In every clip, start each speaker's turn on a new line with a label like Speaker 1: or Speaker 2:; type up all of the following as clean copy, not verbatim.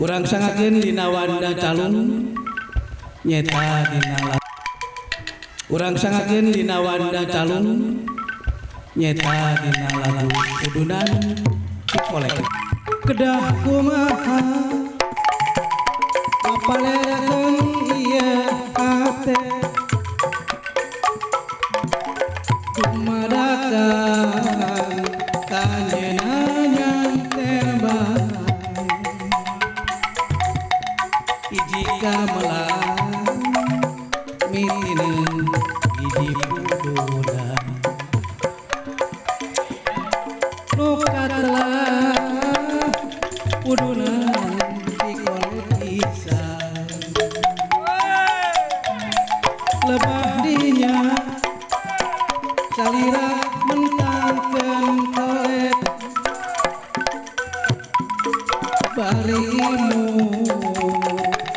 Speaker 1: Urang sangakeun dina wanda calung nyeta dina urang sangakeun dina wanda calung nyeta dina lagu kudunan cikolek kedah kumaha apalerekeun ieu hate dumadakan kanyeuna nyanten bae ijika melang mitinen hiji pudunan nu katelah pudunan dikolek pisan lebah dinya salira mentangkeun kolek bari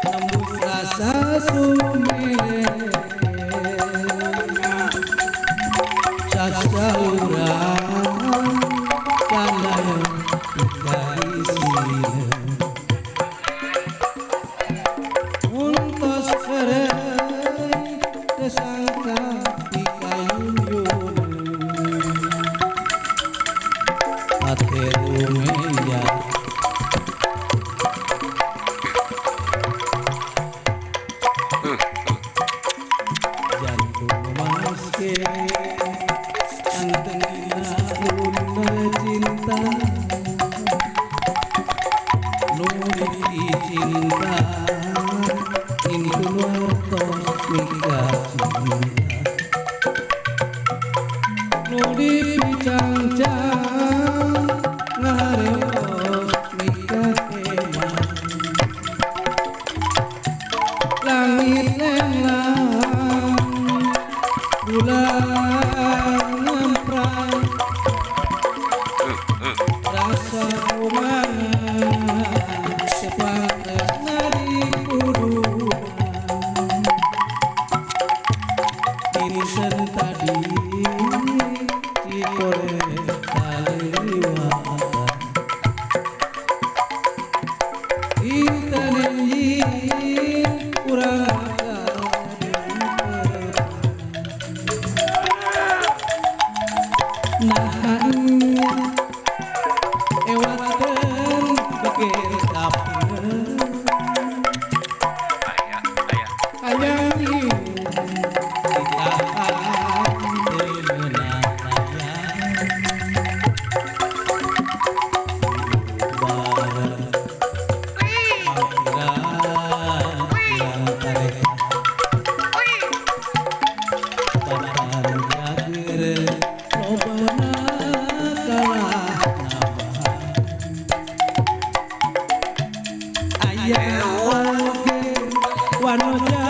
Speaker 1: nembus rasa sumere sasaurang kandayan kaisieun untos kerei tesangka dikayuyun ate rumeya jantung maske antengna ulun cinta nu cinta intun wartos mika cinta nu dipicangcang ngareos mika emang langit lenglang bulan ngemprak rasa kumana sepatesna dipuduhan dinten tadi cikolek kaliwatan dinten enjing urang nahannya ewakeun bekir kapieun hayang ieu ditahan teu meunang layang bareng mangkiran urang tareka batan jager lobana kalah nabahan aya oge wanoja